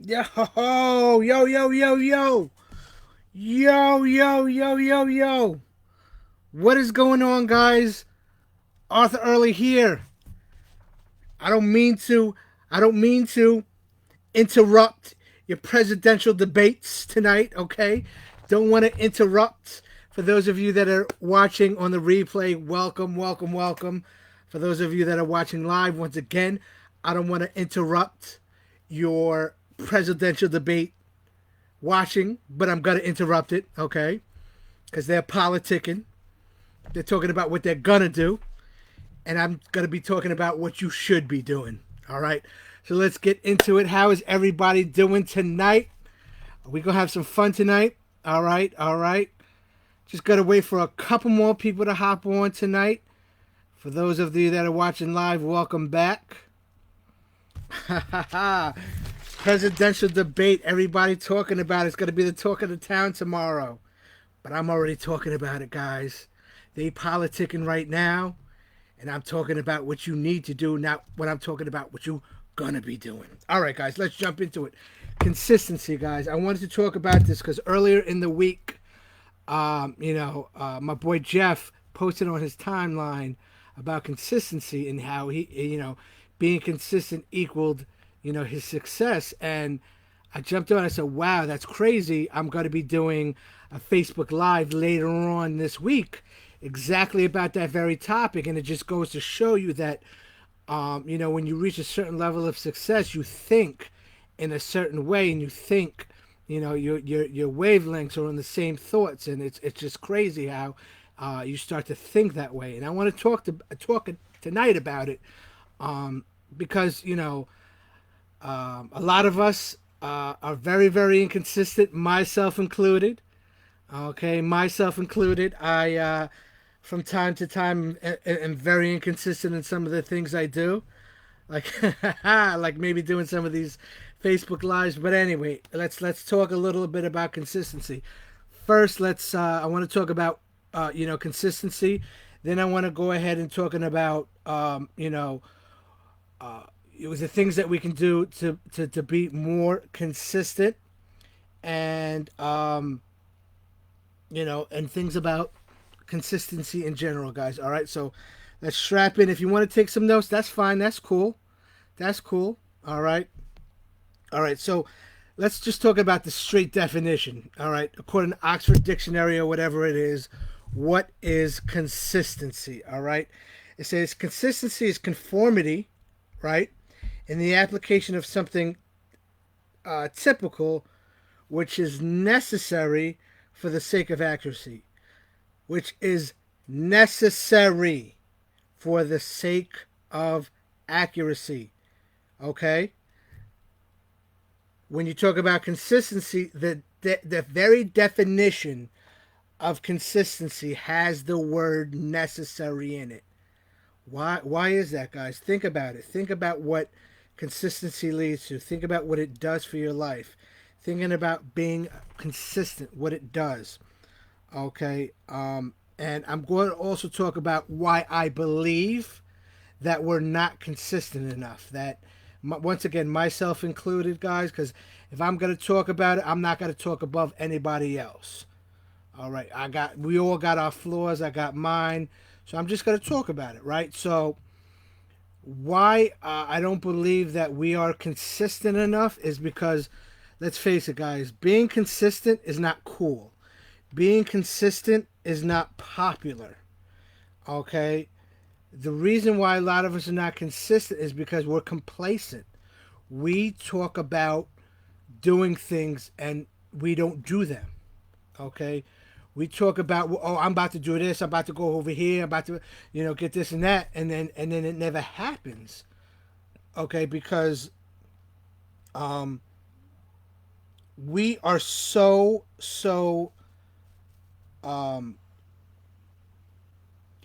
Yo, yo, yo, yo, yo, yo, yo, yo, yo, yo. What is going on, guys? Arthur Early here. I don't mean to, I don't mean to interrupt your presidential debates tonight, okay? Don't want to interrupt. For those of you that are watching on the replay, welcome, welcome, welcome. For those of you that are watching live, once again, I don't want to interrupt your presidential debate watching, but I'm going to interrupt it, okay? Because they're politicking. They're talking about what they're going to do, and I'm going to be talking about what you should be doing, all right? So let's get into it. How is everybody doing tonight? We're going to have some fun tonight, all right? All right. Just got to wait for a couple more people to hop on tonight. For those of you that are watching live, welcome back. Presidential debate. Everybody talking about it. It's going to be the talk of the town tomorrow. But I'm already talking about it, guys. They politicking right now. And I'm talking about what you need to do, not what I'm talking about, what you gonna be doing. All right, guys, let's jump into it. Consistency, guys. I wanted to talk about this because earlier in the week, my boy Jeff posted on his timeline about consistency and how being consistent equaled, his success. And I jumped on. I said, "Wow, that's crazy! I'm going to be doing a Facebook Live later on this week, exactly about that very topic." And it just goes to show you that, when you reach a certain level of success, you think in a certain way, and you think, your wavelengths are on the same thoughts, and it's just crazy how you start to think that way. And I want to talk tonight about it, because a lot of us are very, very inconsistent, myself included. Okay, myself included. I, from time to time, am very inconsistent in some of the things I do, like like maybe doing some of these Facebook lives. But anyway, let's talk a little bit about consistency. First, let's. I want to talk about consistency. Then I want to go ahead and talking about it was the things that we can do to be more consistent, and and things about consistency in general, guys. All right, so let's strap in. If you want to take some notes, that's fine. That's cool. That's cool. All right. All right. So let's just talk about the straight definition. All right. According to Oxford Dictionary or whatever it is, what is consistency? All right. It says consistency is conformity, right, in the application of something typical, which is necessary for the sake of accuracy, which is necessary for the sake of accuracy. Okay? When you talk about consistency, the very definition of consistency has the word necessary in it. Why is that, guys? Think about it. Think about what consistency leads to. Think about what it does for your life. Thinking about being consistent, what it does. Okay. And I'm going to also talk about why I believe that we're not consistent enough. That, once again, myself included, guys, because if I'm going to talk about it, I'm not going to talk above anybody else. All right. We all got our flaws. I got mine. So I'm just going to talk about it, right? So why I don't believe that we are consistent enough is because, let's face it, guys, being consistent is not cool. Being consistent is not popular. Okay? The reason why a lot of us are not consistent is because we're complacent. We talk about doing things and we don't do them. Okay? We talk about, oh, I'm about to do this, I'm about to go over here, I'm about to, get this and that, and then it never happens. Okay, because we are so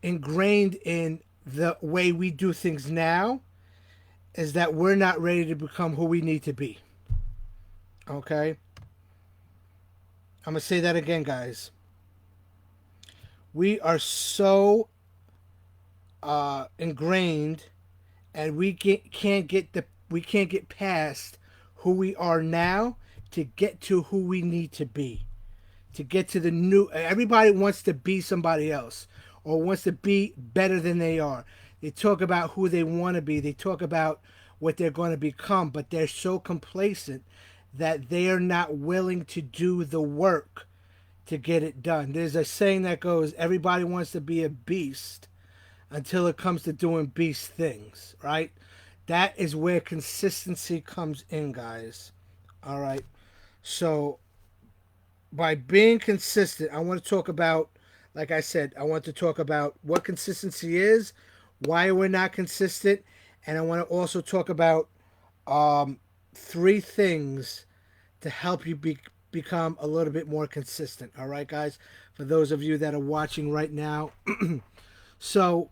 ingrained in the way we do things now is that we're not ready to become who we need to be. Okay? I'm going to say that again, guys. We are so ingrained, and we can't get past who we are now to get to who we need to be, to get to the new. Everybody wants to be somebody else or wants to be better than they are. They talk about who they want to be. They talk about what they're going to become, but they're so complacent that they are not willing to do the work to get it done. There's a saying that goes, everybody wants to be a beast until it comes to doing beast things, right? That is where consistency comes in, guys. All right. So by being consistent, I want to talk about, like I said, I want to talk about what consistency is, why we're not consistent, and I want to also talk about um, three things to help you become a little bit more consistent. All right, guys? For those of you that are watching right now. So,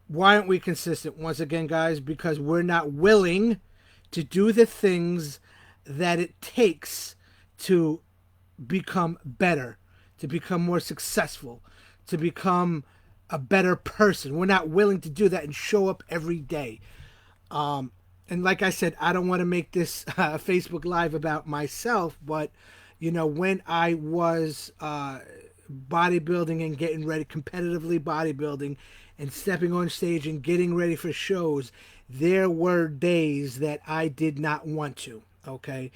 why aren't we consistent? Once again, guys, because we're not willing to do the things that it takes to become better, to become more successful, to become a better person. We're not willing to do that and show up every day. Um, and like I said, I don't want to make this Facebook Live about myself, but when I was bodybuilding and getting ready, competitively bodybuilding, and stepping on stage and getting ready for shows, there were days that I did not want to. Okay,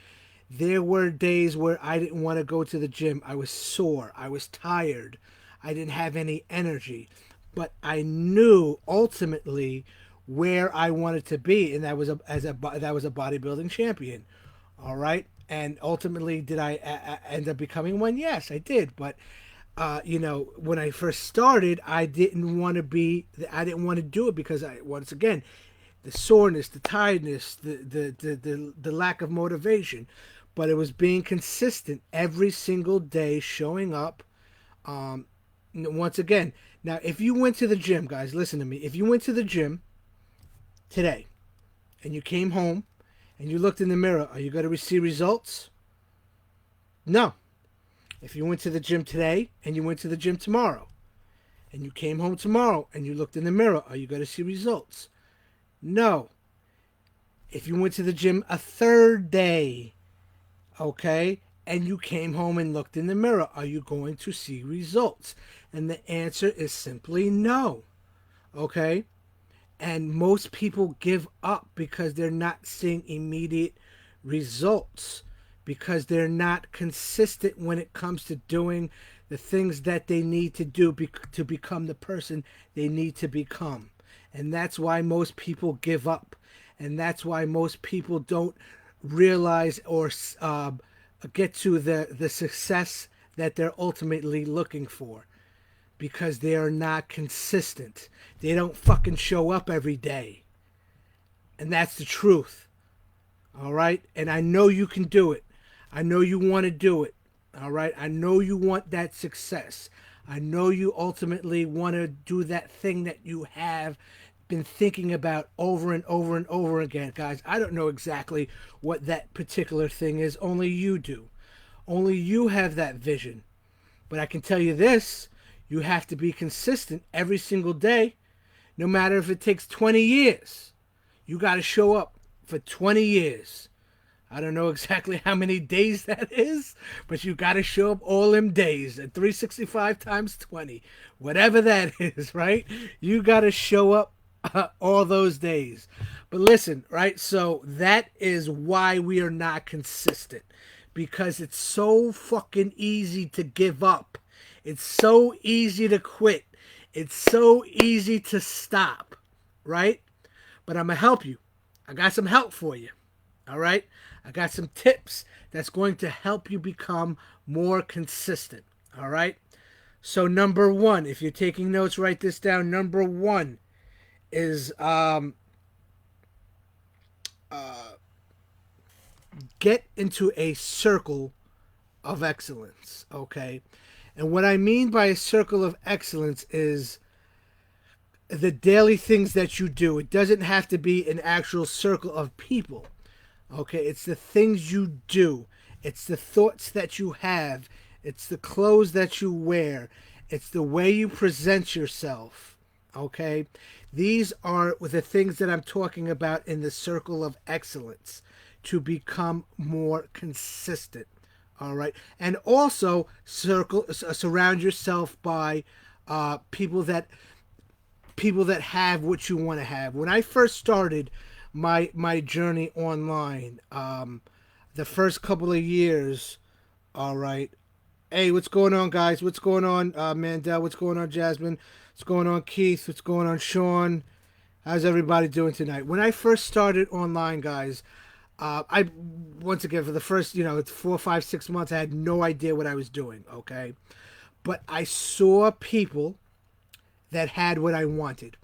there were days where I didn't want to go to the gym. I was sore. I was tired. I didn't have any energy. But I knew ultimately where I wanted to be, and that was that was a bodybuilding champion. All right, and ultimately, did I end up becoming one? Yes, I did. But when I first started, I didn't want to be. I didn't want to do it because once again, the soreness, the tiredness, the lack of motivation. But it was being consistent every single day, showing up. Um, Once again, now if you went to the gym, guys, listen to me. If you went to the gym today and you came home and you looked in the mirror, are you going to see results? No. If you went to the gym today and you went to the gym tomorrow and you came home tomorrow and you looked in the mirror, are you going to see results? No. If you went to the gym a third day, okay, and you came home and looked in the mirror, are you going to see results? And the answer is simply no. Okay? And most people give up because they're not seeing immediate results, because they're not consistent when it comes to doing the things that they need to do to become the person they need to become. And that's why most people give up. And that's why most people don't realize or get to the success that they're ultimately looking for, because they are not consistent. They don't fucking show up every day. And that's the truth. All right? And I know you can do it. I know you want to do it. All right? I know you want that success. I know you ultimately want to do that thing that you have been thinking about over and over and over again. Guys, I don't know exactly what that particular thing is. Only you do. Only you have that vision. But I can tell you this, you have to be consistent every single day, no matter if it takes 20 years. You got to show up for 20 years. I don't know exactly how many days that is, but you got to show up all them days at 365 times 20, whatever that is, right? You got to show up all those days. But listen, right? So that is why we are not consistent, because it's so fucking easy to give up. It's so easy to quit. It's so easy to stop, right? But I'm going to help you. I got some help for you. All right? I got some tips that's going to help you become more consistent. All right? So number one, if you're taking notes, write this down. Number one is get into a circle of excellence. Okay? And what I mean by a circle of excellence is the daily things that you do. It doesn't have to be an actual circle of people. Okay, it's the things you do. It's the thoughts that you have. It's the clothes that you wear. It's the way you present yourself. Okay, these are the things that I'm talking about in the circle of excellence. to become more consistent. All right, and also surround yourself by people that have what you want to have. When I first started my journey online, the first couple of years, all right. Hey, what's going on, guys? What's going on, Mandel? What's going on, Jasmine? What's going on, Keith? What's going on, Sean? How's everybody doing tonight? When I first started online, guys, I once again for the first, it's 4, 5, 6 months, I had no idea what I was doing. Okay, but I saw people that had what I wanted.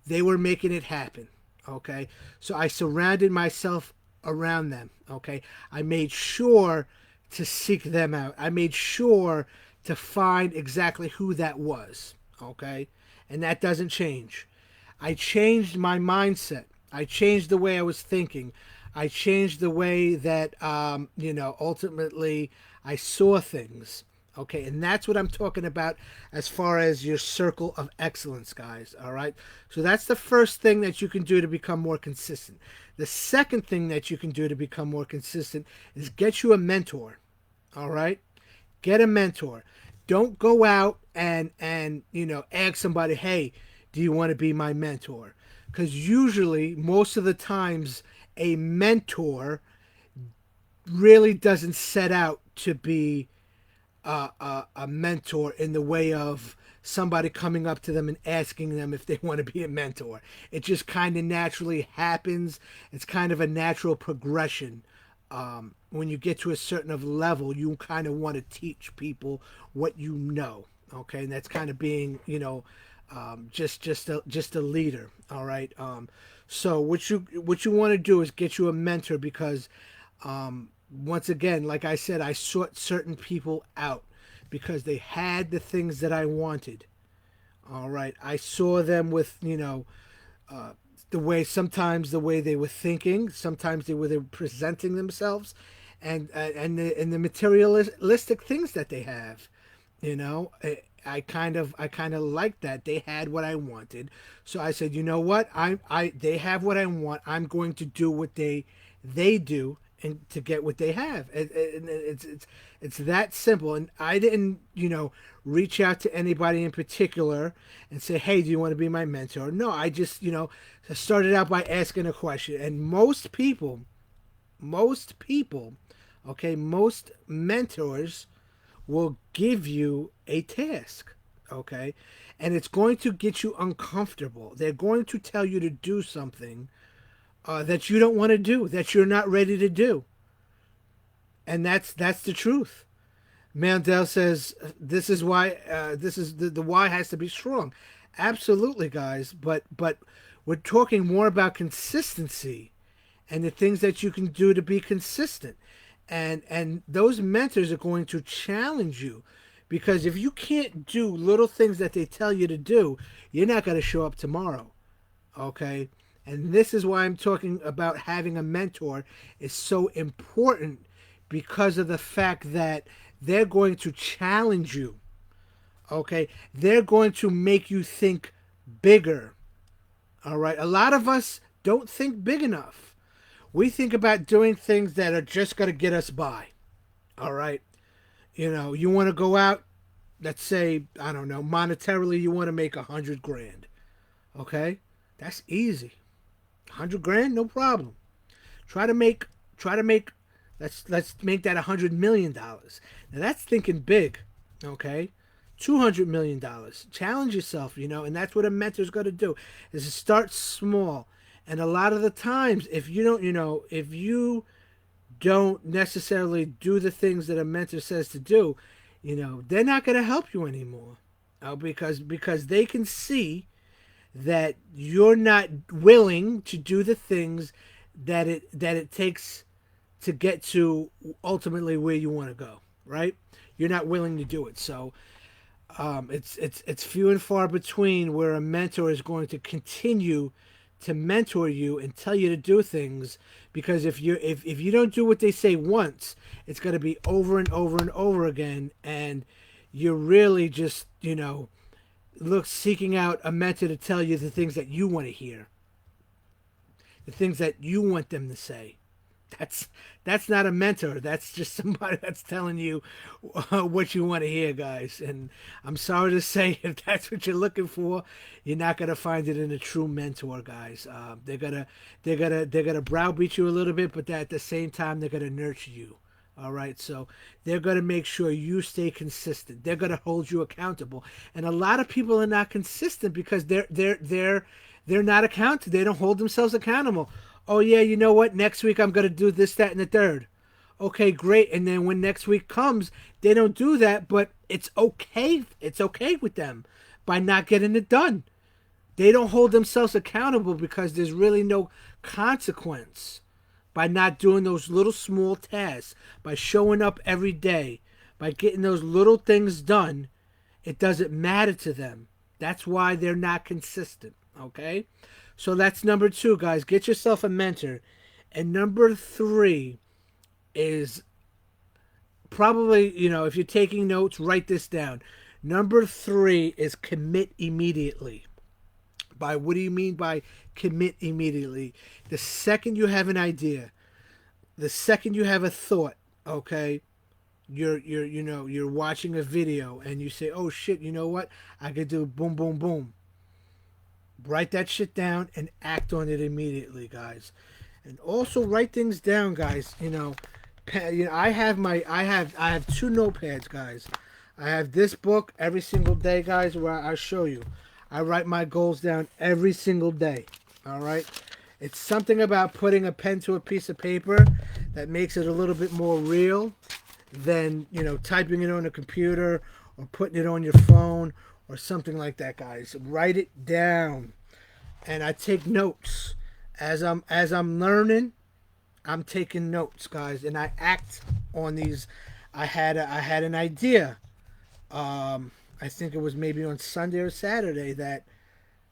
They were making it happen. Okay, so I surrounded myself around them. Okay, I made sure to seek them out. I made sure to find exactly who that was. Okay, and that doesn't change. I changed my mindset. I changed the way I was thinking. I changed the way that, ultimately I saw things. Okay, and that's what I'm talking about as far as your circle of excellence, guys. All right, so that's the first thing that you can do to become more consistent. The second thing that you can do to become more consistent is get you a mentor. All right, get a mentor. Don't go out and ask somebody, hey, do you want to be my mentor? Because usually, most of the times, a mentor really doesn't set out to be a mentor in the way of somebody coming up to them and asking them if they want to be a mentor. It just kind of naturally happens. It's kind of a natural progression. When you get to a certain of level, you kind of want to teach people what you know. Okay, and that's kind of being, just a leader. All right. So what you want to do is get you a mentor because once again, like I said, I sought certain people out because they had the things that I wanted. All right, I saw them with the way they were thinking, sometimes they were presenting themselves, and the materialistic things that they have. I kind of liked that they had what I wanted, so I said, you know what, they have what I want. I'm going to do what they do and to get what they have. It's that simple. And I didn't reach out to anybody in particular and say, hey, do you want to be my mentor? No, I just started out by asking a question. And most people, okay, most mentors will give you a task, okay? And it's going to get you uncomfortable. They're going to tell you to do something that you don't want to do, that you're not ready to do. And that's the truth. Mandel says this is why this is the why has to be strong. Absolutely, guys, but we're talking more about consistency and the things that you can do to be consistent. And those mentors are going to challenge you because if you can't do little things that they tell you to do, you're not going to show up tomorrow. Okay? And this is why I'm talking about having a mentor is so important because of the fact that they're going to challenge you. Okay? They're going to make you think bigger. All right? A lot of us don't think big enough. We think about doing things that are just going to get us by. All right? You want to go out, let's say, I don't know, monetarily you want to make 100 grand. Okay? That's easy. 100 grand, no problem. Try to make let's make that $100 million. Now that's thinking big, okay? $200 million. Challenge yourself, and that's what a mentor's got to do is to start small. And a lot of the times, if you don't necessarily do the things that a mentor says to do, they're not going to help you anymore, because they can see that you're not willing to do the things that it takes to get to ultimately where you want to go, right? You're not willing to do it. So it's few and far between where a mentor is going to continue to mentor you and tell you to do things, because if you don't do what they say once, it's going to be over and over and over again, and you're really just seeking out a mentor to tell you the things that you want to hear, the things that you want them to say. That's that's not a mentor. That's just somebody that's telling you what you want to hear, guys. And I'm sorry to say, if that's what you're looking for, you're not gonna find it in a true mentor, guys. They're gonna browbeat you a little bit, but at the same time, they're gonna nurture you. All right, so they're gonna make sure you stay consistent. They're gonna hold you accountable. And a lot of people are not consistent because they're not accountable. They don't hold themselves accountable. Oh yeah, you know what? Next week I'm gonna do this, that, and the third. Okay, great. And then when next week comes, they don't do that, but it's okay. It's okay with them by not getting it done. They don't hold themselves accountable because there's really no consequence by not doing those little small tasks, by showing up every day, by getting those little things done. It doesn't matter to them. That's why they're not consistent. Okay? So that's number two, guys. Get yourself a mentor. And number three is probably, if you're taking notes, write this down. Number three is commit immediately. By what do you mean by commit immediately? The second you have an idea, the second you have a thought, okay, you're watching a video and you say, oh shit, you know what? I could do boom, boom, boom. Write that shit down and act on it immediately, guys. And also write things down, guys. I have two notepads, guys. I have this book every single day, guys, where I show you. I write my goals down every single day. All right. It's something about putting a pen to a piece of paper that makes it a little bit more real than typing it on a computer or putting it on your phone or something like that, guys. Write it down. And I take notes. As I'm learning, I'm taking notes, guys, and I act on these. I had an idea. I think it was maybe on Sunday or Saturday that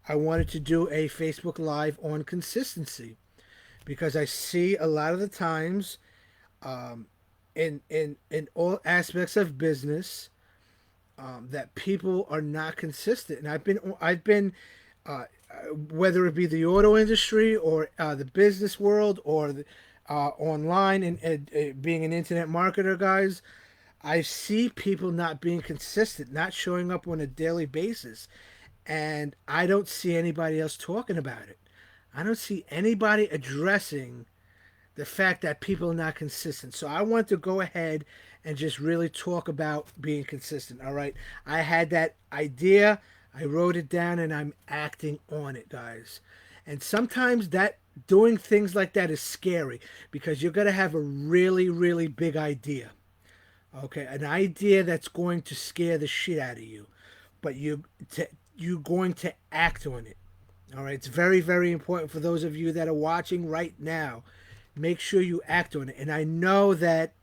I wanted to do a Facebook Live on consistency because I see a lot of the times in all aspects of business that people are not consistent. And I've been whether it be the auto industry or the business world or online and being an internet marketer, guys, I see people not being consistent, not showing up on a daily basis. And I don't see anybody else talking about it. I don't see anybody addressing the fact that people are not consistent. So I want to go ahead and just really talk about being consistent. All right. I had that idea. I wrote it down and I'm acting on it, guys. And sometimes that doing things like that is scary because you're going to have a really, really big idea. Okay. An idea that's going to scare the shit out of you. But you're going to act on it. All right. It's very, very important for those of you that are watching right now. Make sure you act on it. And I know that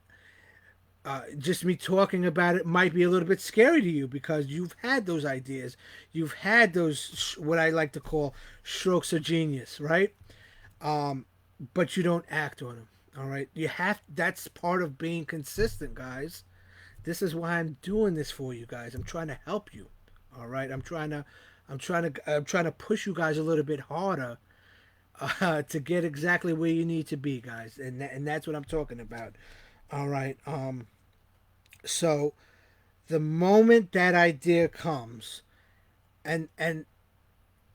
just me talking about it might be a little bit scary to you because you've had those ideas. You've had those, what I like to call strokes of genius, right? But you don't act on them. All right. That's part of being consistent, guys. This is why I'm doing this for you guys. I'm trying to help you. All right. I'm trying to push you guys a little bit harder to get exactly where you need to be, guys. And that's what I'm talking about. All right. So the moment that idea comes and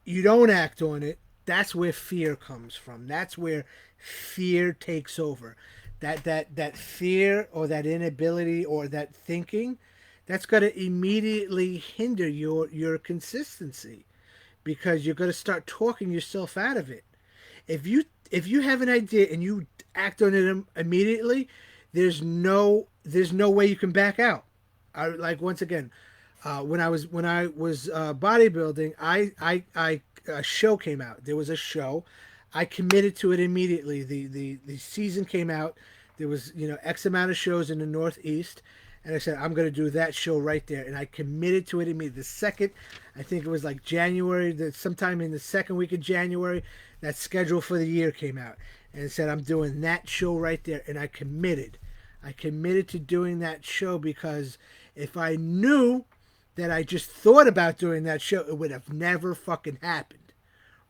you don't act on it, that's where fear comes from. That's where fear takes over. That fear or that inability or that thinking, that's going to immediately hinder your consistency because you're going to start talking yourself out of it. If you have an idea and you act on it immediately, there's no way you can back out. Like once again, when I was bodybuilding, a show came out. There was a show. I committed to it immediately. The season came out. There was X amount of shows in the Northeast, and I said I'm going to do that show right there, and I committed to it immediately. The second, I think it was like January, sometime in the second week of January, that schedule for the year came out, and it said I'm doing that show right there, and I committed. I committed to doing that show because if I knew that I just thought about doing that show, it would have never fucking happened.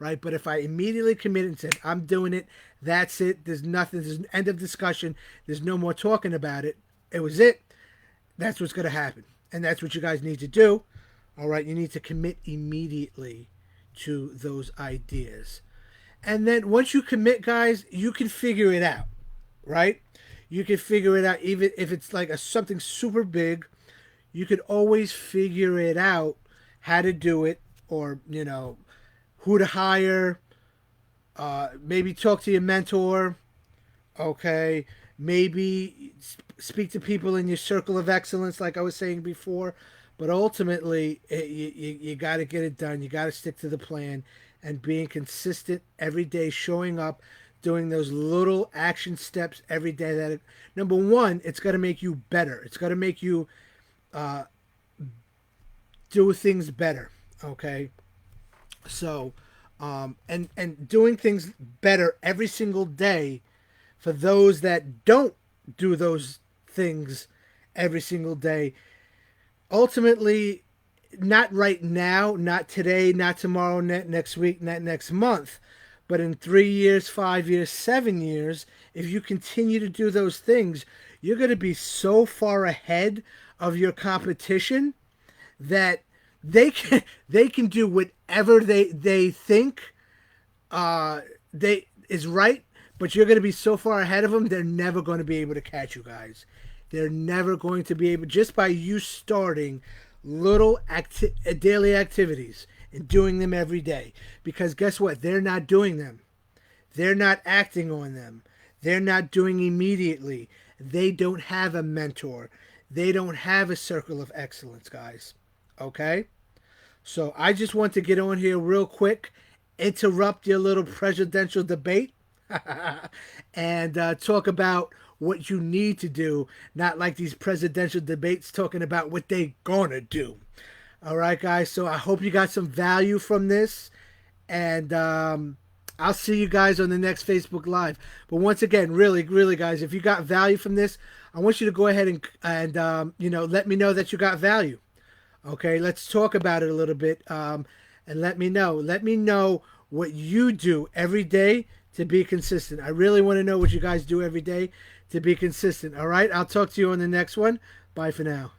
right? But if I immediately committed and said, I'm doing it, that's it, there's nothing, there's an end of discussion, there's no more talking about it, it was it, that's what's going to happen. And that's what you guys need to do. All right, you need to commit immediately to those ideas. And then once you commit, guys, you can figure it out, right? You can figure it out even if it's like something super big. You could always figure it out how to do it, or who to hire. Maybe talk to your mentor. Okay, maybe speak to people in your circle of excellence, like I was saying before. But ultimately, you got to get it done. You got to stick to the plan and being consistent every day, showing up, doing those little action steps every day. Number one, it's got to make you better. It's got to make you do things better. Okay, so and doing things better every single day for those that don't do those things every single day. Ultimately, not right now, not today, not tomorrow, not next week, not next month, but in 3 years, 5 years, 7 years, if you continue to do those things, you're going to be so far ahead of your competition that they can do whatever they think they is right, but you're going to be so far ahead of them, they're never going to be able to catch you guys. They're never going to be able, just by you starting little daily activities and doing them every day. Because guess what? They're not doing them. They're not acting on them. They're not doing immediately. They don't have a mentor. They don't have a circle of excellence, guys. Okay? So I just want to get on here real quick, interrupt your little presidential debate, and talk about what you need to do, not like these presidential debates talking about what they gonna do. All right, guys. So I hope you got some value from this, and I'll see you guys on the next Facebook Live. But once again, really, really, guys, if you got value from this, I want you to go ahead and let me know that you got value. Okay, let's talk about it a little bit, and let me know. Let me know what you do every day to be consistent. I really want to know what you guys do every day to be consistent. All right, I'll talk to you on the next one. Bye for now.